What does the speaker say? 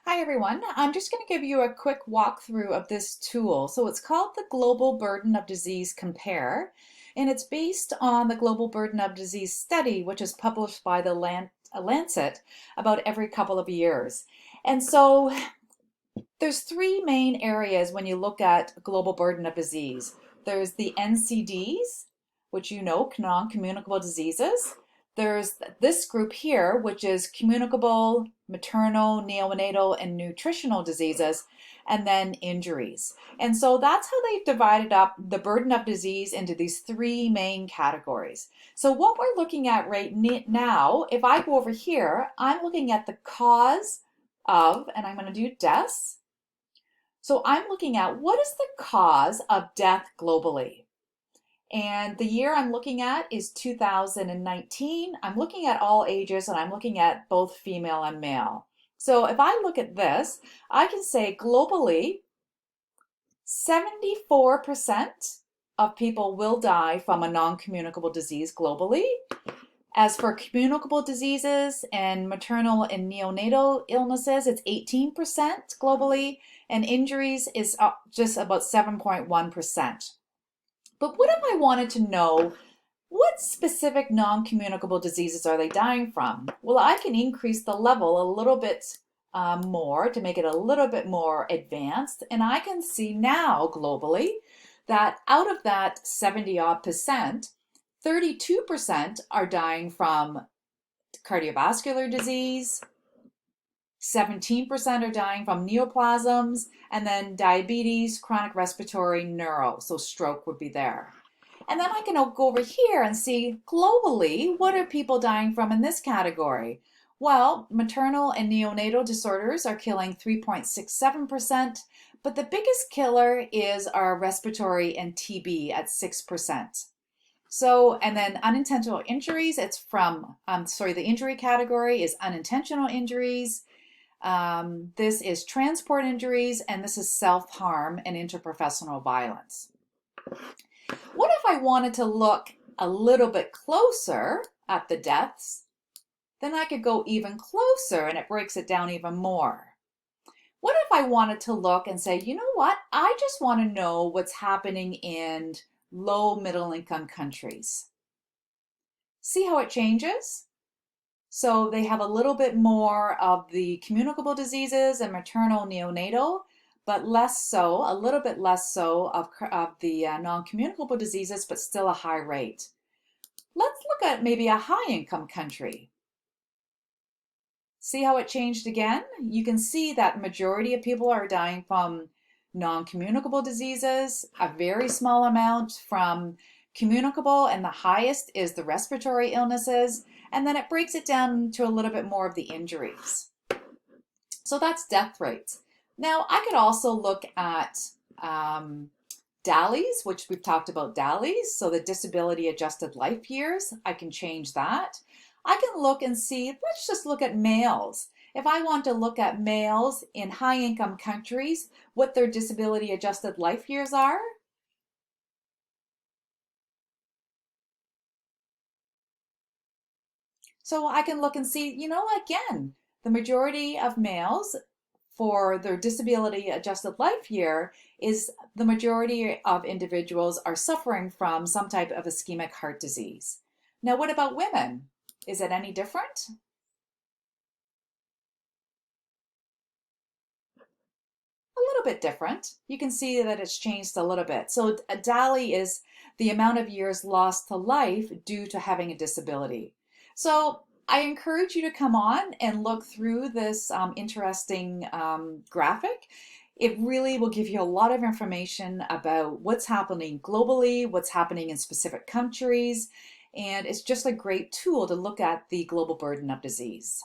Hi everyone. I'm just going to give you a quick walkthrough of this tool. So it's called the Global Burden of Disease Compare, and it's based on the Global Burden of Disease study, which is published by the Lancet about every couple of years. And so there's three main areas when you look at global burden of disease. There's the NCDs, which you know, non-communicable diseases. There's this group here, which is communicable, maternal, neonatal, and nutritional diseases, and then injuries. And so that's how they've divided up the burden of disease into these three main categories. So what we're looking at right now, if I go over here, I'm looking at the cause of, and I'm going to do deaths. So I'm looking at what is the cause of death globally. And the year I'm looking at is 2019. I'm looking at all ages and I'm looking at both female and male. So if I look at this, I can say globally, 74% of people will die from a non-communicable disease globally. As for communicable diseases and maternal and neonatal illnesses, it's 18% globally, and injuries is just about 7.1%. But what if I wanted to know what specific non-communicable diseases are they dying from? Well, I can increase the level a little bit more to make it a little bit more advanced, and I can see now globally that out of that 70 odd percent, 32% are dying from cardiovascular disease, 17% are dying from neoplasms, and then diabetes, chronic respiratory, neuro, so stroke would be there. And then I can go over here and see globally, what are people dying from in this category? Well, maternal and neonatal disorders are killing 3.67%, but the biggest killer is our respiratory and TB at 6%. So, and then unintentional injuries, it's from, the injury category is unintentional injuries. This is transport injuries, and this is self-harm and interprofessional violence. What if I wanted to look a little bit closer at the deaths? Then I could go even closer and it breaks it down even more. What if I wanted to look and say, you know what? I just want to know what's happening in low middle income countries. See how it changes? So they have a little bit more of the communicable diseases and maternal neonatal, but less so, a little bit less so of the non-communicable diseases, but still a high rate. Let's look at maybe a high income country. See how it changed again? You can see that majority of people are dying from non-communicable diseases, a very small amount from communicable, and the highest is the respiratory illnesses, and then it breaks it down to a little bit more of the injuries. So that's death rates. Now I could also look at DALYs, which we've talked about DALYs, so the disability adjusted life years. I can change that. I can look and see, let's just look at males. If I want to look at males in high income countries, what their disability adjusted life years are. So I can look and see, you know, again, the majority of males for their disability adjusted life year is the majority of individuals are suffering from some type of ischemic heart disease. Now, what about women? Is it any different? A little bit different. You can see that it's changed a little bit. So a DALY is the amount of years lost to life due to having a disability. So I encourage you to come on and look through this interesting graphic. It really will give you a lot of information about what's happening globally, what's happening in specific countries, and it's just a great tool to look at the global burden of disease.